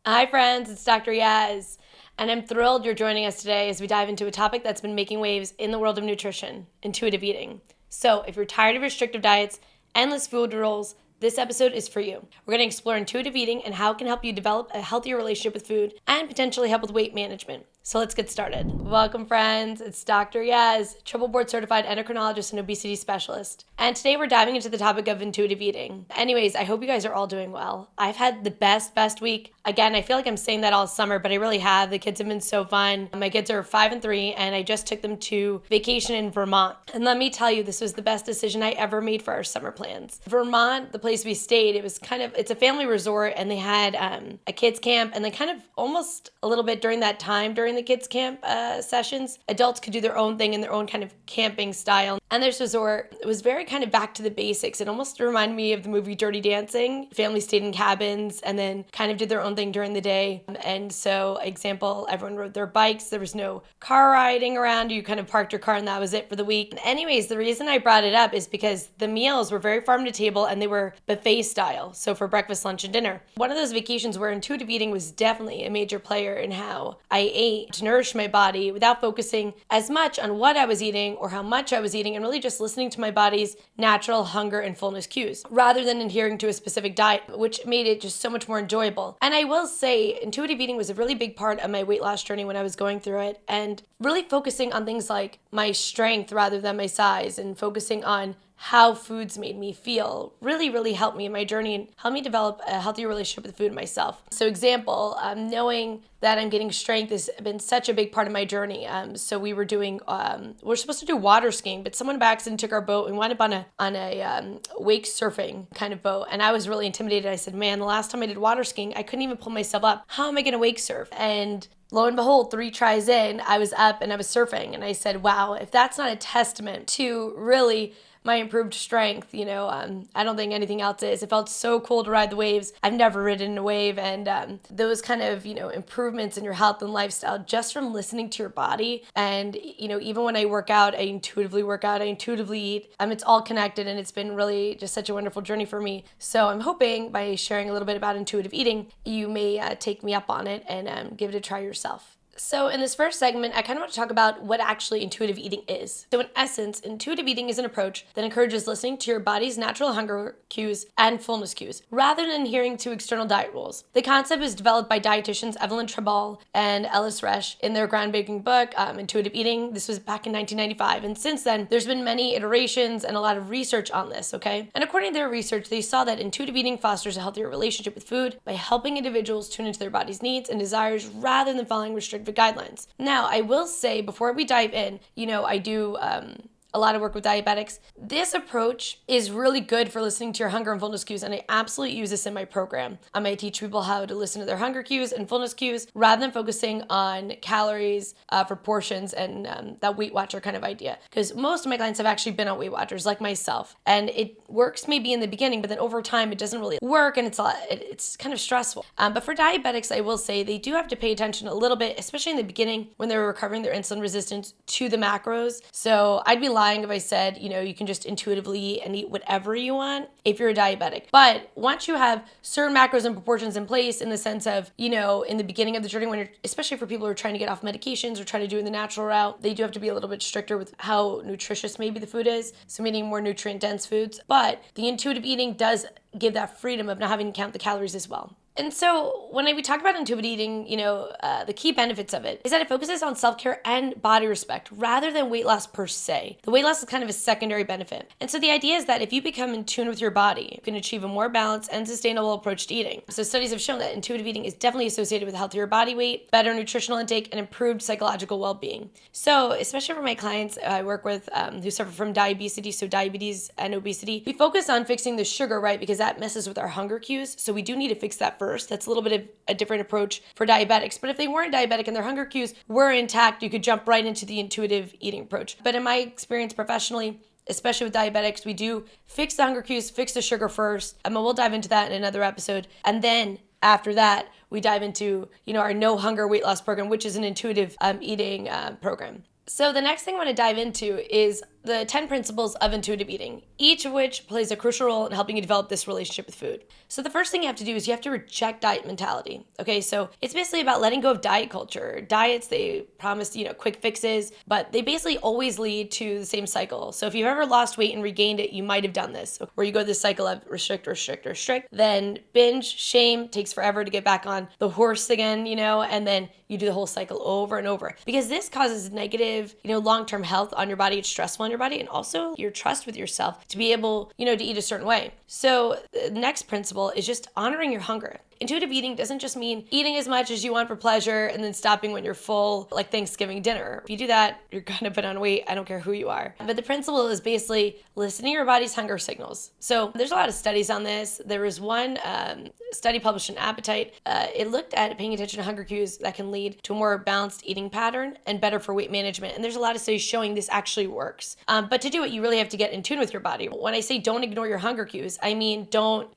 Hi friends, it's Dr. Yaz, and I'm thrilled you're joining us today as we dive into a topic that's been making waves in the world of nutrition, intuitive eating. So if you're tired of restrictive diets, endless food rules, this episode is for you. We're going to explore intuitive eating and how it can help you develop a healthier relationship with food and potentially help with weight management. So let's get started. Welcome friends, it's Dr. Yaz, triple board certified endocrinologist and obesity specialist. And today we're diving into the topic of intuitive eating. Anyways, I hope you guys are all doing well. I've had the best week. Again, I feel like I'm saying that all summer, but I really have. The kids have been so fun. My kids are 5 and 3, and I just took them to vacation in Vermont. And let me tell you, this was the best decision I ever made for our summer plans. Vermont, the place we stayed, it's a family resort, and they had a kids camp, and then kind of almost a little bit during that time, during the kids camp sessions, adults could do their own thing in their own kind of camping style. And this resort, it was very kind of back to the basics. It almost reminded me of the movie Dirty Dancing. Families stayed in cabins and then kind of did their own thing during the day. And so, example, everyone rode their bikes. There was no car riding around. You kind of parked your car and that was it for the week. And anyways, the reason I brought it up is because the meals were very farm to table and they were buffet style. So for breakfast, lunch, and dinner. One of those vacations where intuitive eating was definitely a major player in how I ate to nourish my body without focusing as much on what I was eating or how much I was eating, and really just listening to my body's natural hunger and fullness cues rather than adhering to a specific diet, which made it just so much more enjoyable. And I will say intuitive eating was a really big part of my weight loss journey when I was going through it, and really focusing on things like my strength rather than my size, and focusing on how foods made me feel really helped me in my journey and helped me develop a healthier relationship with food and myself. So example, knowing that I'm getting strength has been such a big part of my journey. So we were we're supposed to do water skiing, but someone by accident took our boat and wound up on a wake surfing kind of boat. And I was really intimidated. I said, man, the last time I did water skiing, I couldn't even pull myself up. How am I going to wake surf? And lo and behold, 3 tries in, I was up and I was surfing. And I said, wow, if that's not a testament to really my improved strength, I don't think anything else is. It felt so cool to ride the waves. I've never ridden a wave, and those kind of, improvements in your health and lifestyle just from listening to your body. And, even when I work out, I intuitively eat. It's all connected, and it's been really just such a wonderful journey for me. So I'm hoping by sharing a little bit about intuitive eating, you may take me up on it and give it a try yourself. So in this first segment, I kind of want to talk about what actually intuitive eating is. So in essence, intuitive eating is an approach that encourages listening to your body's natural hunger cues and fullness cues, rather than adhering to external diet rules. The concept is developed by dietitians Evelyn Tribal and Ellis Resch in their groundbreaking book, Intuitive Eating. This was back in 1995. And since then, there's been many iterations and a lot of research on this, okay? And according to their research, they saw that intuitive eating fosters a healthier relationship with food by helping individuals tune into their body's needs and desires rather than following restrictive guidelines. Now, I will say before we dive in, I do a lot of work with diabetics. This approach is really good for listening to your hunger and fullness cues, and I absolutely use this in my program. I teach people how to listen to their hunger cues and fullness cues rather than focusing on calories for portions and that Weight Watcher kind of idea. Because most of my clients have actually been on Weight Watchers, like myself, and it works maybe in the beginning, but then over time it doesn't really work, and it's kind of stressful. But for diabetics, I will say they do have to pay attention a little bit, especially in the beginning when they're recovering their insulin resistance to the macros. So I'd be lying if I said, you can just intuitively eat and eat whatever you want if you're a diabetic. But once you have certain macros and proportions in place, in the sense of, in the beginning of the journey, when you're, especially for people who are trying to get off medications or trying to do it the natural route, they do have to be a little bit stricter with how nutritious maybe the food is. So meaning more nutrient dense foods. But the intuitive eating does give that freedom of not having to count the calories as well. And so when we talk about intuitive eating, the key benefits of it is that it focuses on self-care and body respect rather than weight loss per se. The weight loss is kind of a secondary benefit. And so the idea is that if you become in tune with your body, you can achieve a more balanced and sustainable approach to eating. So studies have shown that intuitive eating is definitely associated with healthier body weight, better nutritional intake, and improved psychological well-being. So especially for my clients I work with who suffer from diabetes, so diabetes and obesity, we focus on fixing the sugar, right? Because that messes with our hunger cues. So we do need to fix that first. That's a little bit of a different approach for diabetics. But if they weren't diabetic and their hunger cues were intact, you could jump right into the intuitive eating approach. But in my experience professionally, especially with diabetics, we do fix the hunger cues, fix the sugar first. We'll dive into that in another episode. And then after that, we dive into, our no hunger weight loss program, which is an intuitive eating program. So the next thing I want to dive into is the 10 principles of intuitive eating, each of which plays a crucial role in helping you develop this relationship with food. So the first thing you have to do is you have to reject diet mentality. Okay, so it's basically about letting go of diet culture. Diets, they promise, quick fixes, but they basically always lead to the same cycle. So if you've ever lost weight and regained it, you might have done this, where you go this cycle of restrict, restrict, restrict, then binge, shame, takes forever to get back on the horse again, and then you do the whole cycle over and over, because this causes negative, long-term health on your body. It's stressful on your body, and also your trust with yourself to be able, to eat a certain way. So the next principle is just honoring your hunger. Intuitive eating doesn't just mean eating as much as you want for pleasure and then stopping when you're full, like Thanksgiving dinner. If you do that, you're gonna put on weight. I don't care who you are. But the principle is basically listening to your body's hunger signals. So there's a lot of studies on this. There was one study published in Appetite. It looked at paying attention to hunger cues that can lead to a more balanced eating pattern and better for weight management. And there's a lot of studies showing this actually works. But to do it, you really have to get in tune with your body. When I say don't ignore your hunger cues, I mean don't,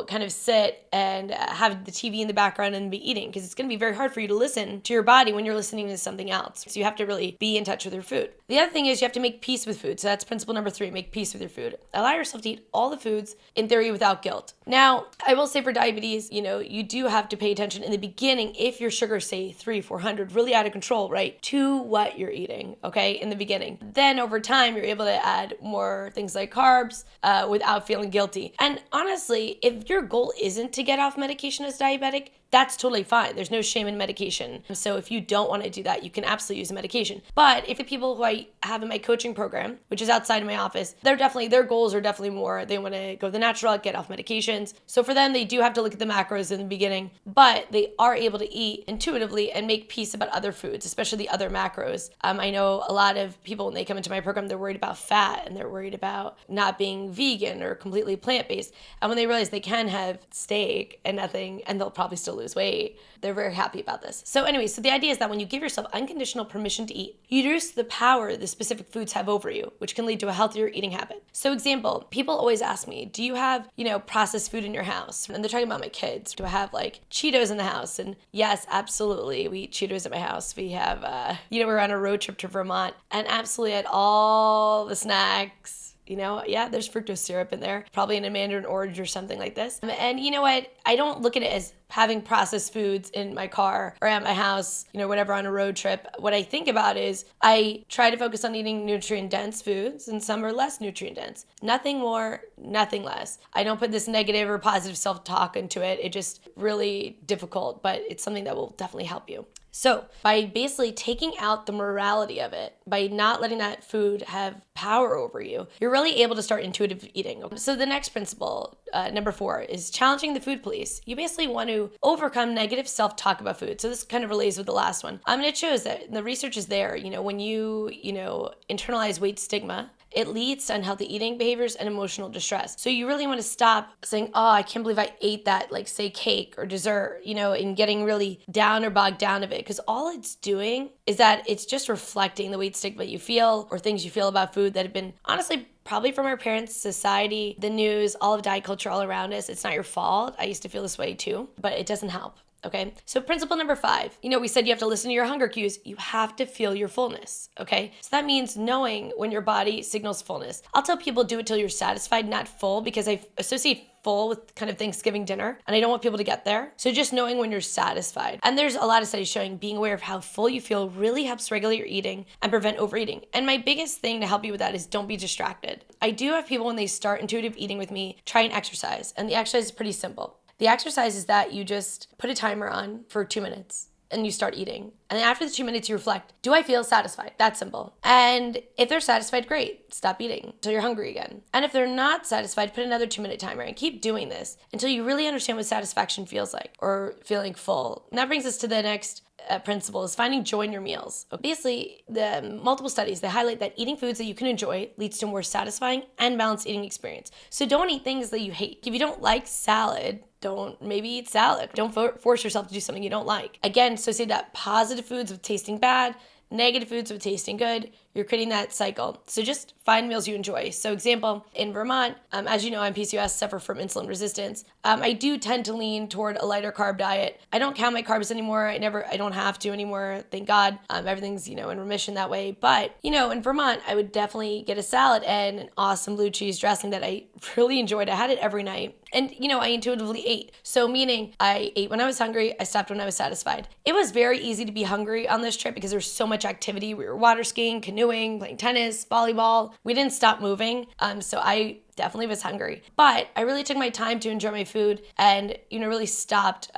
kind of sit and have the TV in the background and be eating, because it's going to be very hard for you to listen to your body when you're listening to something else. So you have to really be in touch with your food. The other thing is you have to make peace with food. So that's principle number 3, make peace with your food. Allow yourself to eat all the foods, in theory, without guilt. Now, I will say for diabetes, you do have to pay attention in the beginning if your sugar, say 300-400, really out of control, right, to what you're eating, okay, in the beginning. Then over time, you're able to add more things like carbs without feeling guilty. And honestly, if your goal isn't to get off medication as diabetic, that's totally fine. There's no shame in medication. So if you don't want to do that, you can absolutely use a medication. But if the people who I have in my coaching program, which is outside of my office, their goals are definitely more, they want to go the natural route, get off medications. So for them, they do have to look at the macros in the beginning, but they are able to eat intuitively and make peace about other foods, especially the other macros. I know a lot of people, when they come into my program, they're worried about fat and they're worried about not being vegan or completely plant-based. And when they realize they can have steak and nothing, and they'll probably still lose weight, they're very happy about this. So anyway, so the idea is that when you give yourself unconditional permission to eat, you reduce the power the specific foods have over you, which can lead to a healthier eating habit. So example, people always ask me, do you have, processed food in your house? And they're talking about my kids. Do I have like Cheetos in the house? And yes, absolutely. We eat Cheetos at my house. We have, we're on a road trip to Vermont, and absolutely at all the snacks, there's fructose syrup in there, probably in a mandarin orange or something like this. And you know what? I don't look at it as having processed foods in my car or at my house, whatever, on a road trip. What I think about is I try to focus on eating nutrient-dense foods, and some are less nutrient-dense. Nothing more, nothing less. I don't put this negative or positive self-talk into it. It's just really difficult, but it's something that will definitely help you. So by basically taking out the morality of it, by not letting that food have power over you, you're really able to start intuitive eating. So the next principle, number 4, is challenging the food police. You basically want to overcome negative self-talk about food. So this kind of relates with the last one. And it shows that the research is there, when you, internalize weight stigma, it leads to unhealthy eating behaviors and emotional distress. So you really want to stop saying, oh, I can't believe I ate that, like say cake or dessert, and getting really down or bogged down of it. Because all it's doing is that it's just reflecting the weight stigma you feel or things you feel about food that have been honestly probably from our parents, society, the news, all of diet culture all around us. It's not your fault. I used to feel this way too, but it doesn't help. Okay, so principle number 5, we said you have to listen to your hunger cues. You have to feel your fullness, okay? So that means knowing when your body signals fullness. I'll tell people do it till you're satisfied, not full, because I associate full with kind of Thanksgiving dinner, and I don't want people to get there. So just knowing when you're satisfied. And there's a lot of studies showing being aware of how full you feel really helps regulate your eating and prevent overeating. And my biggest thing to help you with that is don't be distracted. I do have people, when they start intuitive eating with me, try and exercise. And the exercise is pretty simple. The exercise is that you just put a timer on for 2 minutes and you start eating. And then after the 2 minutes, you reflect, do I feel satisfied? That's simple. And if they're satisfied, great. Stop eating until you're hungry again. And if they're not satisfied, put another 2-minute timer and keep doing this until you really understand what satisfaction feels like, or feeling full. And that brings us to the next principle, is finding joy in your meals. Basically, the multiple studies, they highlight that eating foods that you can enjoy leads to a more satisfying and balanced eating experience. So don't eat things that you hate. If you don't like salad, don't maybe eat salad. Don't force yourself to do something you don't like. Again, associate that positive foods with tasting bad, negative foods with tasting good, you're creating that cycle. So just find meals you enjoy. So example, in Vermont, as you know, I'm PCOS, suffer from insulin resistance. I do tend to lean toward a lighter carb diet. I don't count my carbs anymore. I don't have to anymore. Thank God. Everything's, in remission that way. But, in Vermont, I would definitely get a salad and an awesome blue cheese dressing that I really enjoyed. I had it every night. And, I intuitively ate. So meaning I ate when I was hungry, I stopped when I was satisfied. It was very easy to be hungry on this trip because there's so much activity. We were water skiing, canoeing, playing tennis, volleyball. We didn't stop moving. So I definitely was hungry. But I really took my time to enjoy my food and, really stopped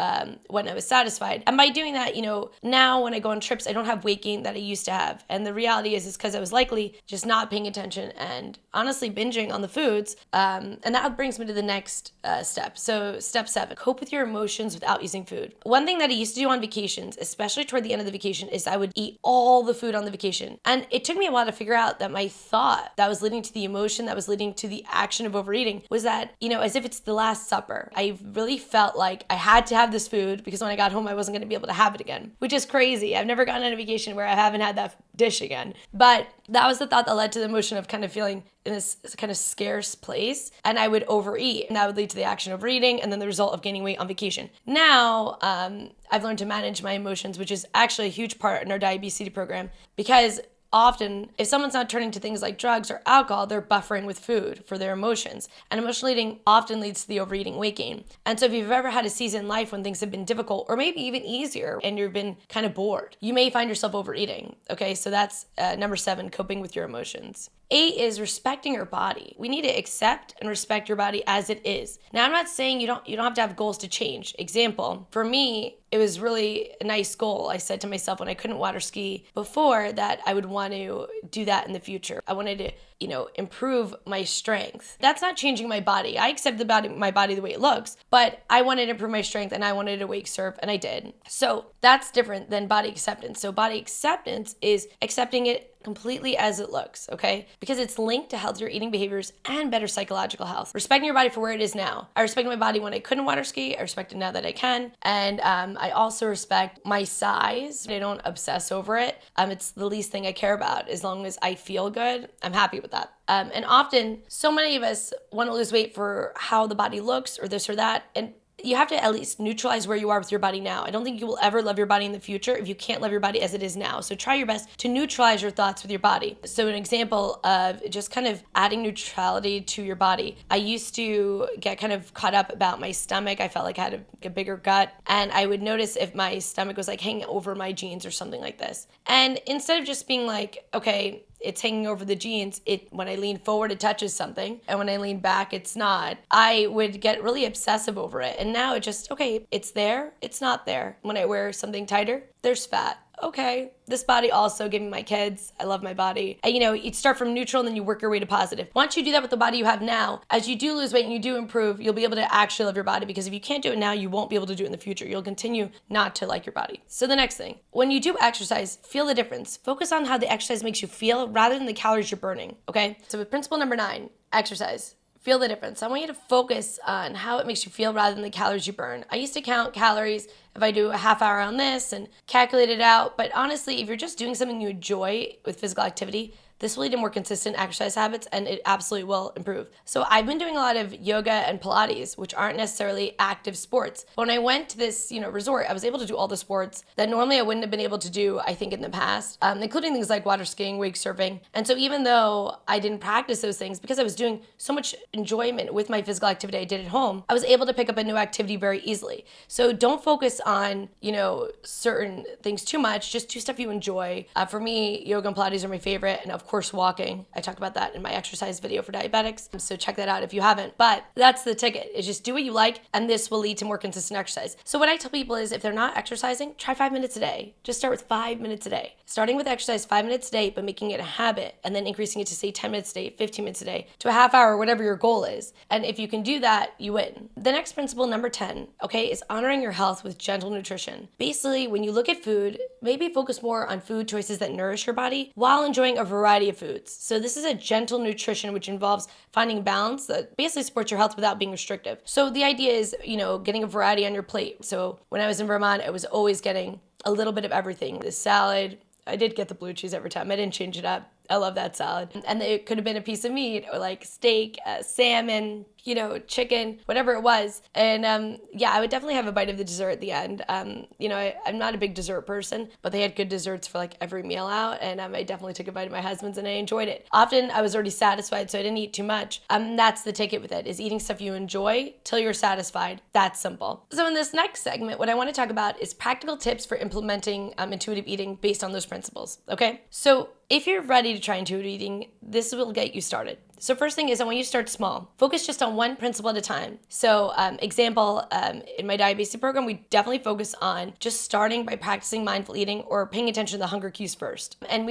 when I was satisfied. And by doing that, now when I go on trips, I don't have weight gain that I used to have. And the reality is because I was likely just not paying attention and honestly binging on the foods. And that brings me to the next step. So step 7, cope with your emotions without using food. One thing that I used to do on vacations, especially toward the end of the vacation, is I would eat all the food on the vacation. And it took me a while to figure out that my thought that was leading to the emotion, that was leading to the action of overeating was that, as if it's the Last Supper. I really felt like I had to have this food because when I got home, I wasn't going to be able to have it again, which is crazy. I've never gone on a vacation where I haven't had that dish again. But that was the thought that led to the emotion of kind of feeling in this kind of scarce place, and I would overeat, and that would lead to the action of overeating, and then the result of gaining weight on vacation. Now, I've learned to manage my emotions, which is actually a huge part in our diabetes program, because often, if someone's not turning to things like drugs or alcohol, they're buffering with food for their emotions. And emotional eating often leads to the overeating weight gain. And so if you've ever had a season in life when things have been difficult or maybe even easier and you've been kind of bored, you may find yourself overeating. Okay, so that's number 7, coping with your emotions. 8 is respecting your body. We need to accept and respect your body as it is. Now, I'm not saying you don't have to have goals to change. Example, for me, it was really a nice goal. I said to myself when I couldn't water ski before that I would want to do that in the future. I wanted to, improve my strength. That's not changing my body. I accept my body the way it looks, but I wanted to improve my strength and I wanted to wake surf, and I did. So that's different than body acceptance. So body acceptance is accepting it completely as it looks, okay? Because it's linked to healthier eating behaviors and better psychological health. Respecting your body for where it is now. I respect my body when I couldn't water ski. I respect it now that I can. And I also respect my size. I don't obsess over it. It's the least thing I care about. As long as I feel good, I'm happy with that. And often, so many of us want to lose weight for how the body looks or this or that. And you have to at least neutralize where you are with your body now. I don't think you will ever love your body in the future if you can't love your body as it is now. So try your best to neutralize your thoughts with your body. So an example of just kind of adding neutrality to your body. I used to get kind of caught up about my stomach. I felt like I had a bigger gut, and I would notice if my stomach was like hanging over my jeans or something like this. And instead of just being like, okay, it's hanging over the jeans, when I lean forward, it touches something. And when I lean back, it's not. I would get really obsessive over it. And now it just, okay, it's there, it's not there. When I wear something tighter, there's fat. Okay, this body also gave me my kids. I love my body. And you start from neutral and then you work your way to positive. Once you do that with the body you have now, as you do lose weight and you do improve, you'll be able to actually love your body, because if you can't do it now, you won't be able to do it in the future. You'll continue not to like your body. So the next thing, when you do exercise, feel the difference. Focus on how the exercise makes you feel rather than the calories you're burning, okay? So with principle number 9, exercise. Feel the difference. I want you to focus on how it makes you feel rather than the calories you burn. I used to count calories if I do a half hour on this and calculate it out. But honestly, if you're just doing something you enjoy with physical activity, this will lead to more consistent exercise habits, and it absolutely will improve. So I've been doing a lot of yoga and Pilates, which aren't necessarily active sports. But when I went to this, resort, I was able to do all the sports that normally I wouldn't have been able to do, I think, in the past, including things like water skiing, wake surfing. And so even though I didn't practice those things, because I was doing so much enjoyment with my physical activity I did at home, I was able to pick up a new activity very easily. So don't focus on, certain things too much. Just do stuff you enjoy. For me, yoga and Pilates are my favorite, and of course walking. I talked about that in my exercise video for diabetics, so check that out if you haven't. But that's the ticket, is just do what you like, and this will lead to more consistent exercise. So what I tell people is, if they're not exercising, try 5 minutes a day. Just start with 5 minutes a day. Starting with exercise 5 minutes a day, but making it a habit, and then increasing it to say 10 minutes a day, 15 minutes a day, to a half hour, whatever your goal is. And if you can do that, you win. The next principle, number 10, okay, is honoring your health with gentle nutrition. Basically, when you look at food, maybe focus more on food choices that nourish your body while enjoying a variety of foods. So this is a gentle nutrition, which involves finding balance that basically supports your health without being restrictive. So the idea is, getting a variety on your plate. So when I was in Vermont, I was always getting a little bit of everything. The salad, I did get the blue cheese every time. I didn't change it up. I love that salad. And it could have been a piece of meat or like steak, salmon, chicken, whatever it was. And I would definitely have a bite of the dessert at the end. I'm not a big dessert person, but they had good desserts for like every meal out. And I definitely took a bite of my husband's and I enjoyed it. Often I was already satisfied, so I didn't eat too much. That's the ticket with it, is eating stuff you enjoy till you're satisfied. That's simple. So in this next segment, what I want to talk about is practical tips for implementing intuitive eating based on those principles. Okay? So if you're ready to try intuitive eating, this will get you started. So first thing is, I want you to start small. Focus just on one principle at a time. So in my diet basic program, we definitely focus on just starting by practicing mindful eating or paying attention to the hunger cues first. And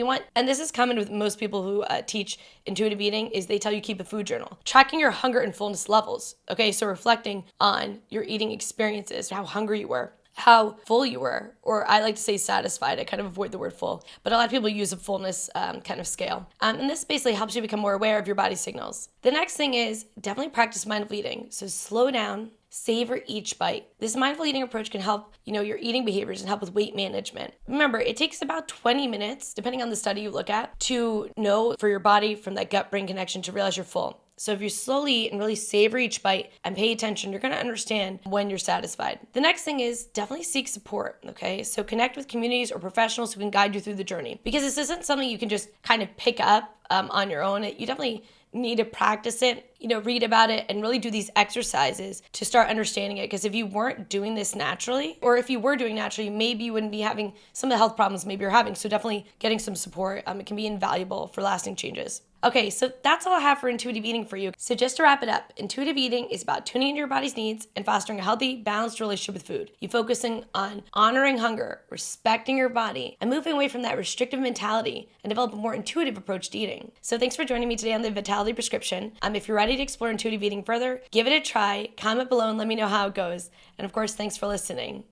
this is common with most people who teach intuitive eating, is they tell you keep a food journal. Tracking your hunger and fullness levels. Okay, so reflecting on your eating experiences, how hungry you were, how full you were, or I like to say satisfied. I kind of avoid the word full, but a lot of people use a fullness kind of scale. And this basically helps you become more aware of your body signals. The next thing is definitely practice mindful eating. So slow down, savor each bite. This mindful eating approach can help, your eating behaviors and help with weight management. Remember, it takes about 20 minutes, depending on the study you look at, to know for your body from that gut-brain connection to realize you're full. So if you slowly eat and really savor each bite and pay attention, you're going to understand when you're satisfied. The next thing is definitely seek support, okay? So connect with communities or professionals who can guide you through the journey, because this isn't something you can just kind of pick up on your own. You definitely need to practice it, read about it and really do these exercises to start understanding it. Because if you weren't doing this naturally, or if you were doing naturally, maybe you wouldn't be having some of the health problems maybe you're having. So definitely getting some support, it can be invaluable for lasting changes. Okay, so that's all I have for intuitive eating for you. So just to wrap it up, intuitive eating is about tuning into your body's needs and fostering a healthy, balanced relationship with food. You focusing on honoring hunger, respecting your body, and moving away from that restrictive mentality and develop a more intuitive approach to eating. So thanks for joining me today on the Vitality Prescription. If you're ready to explore intuitive eating further, give it a try, comment below and let me know how it goes. And of course, thanks for listening.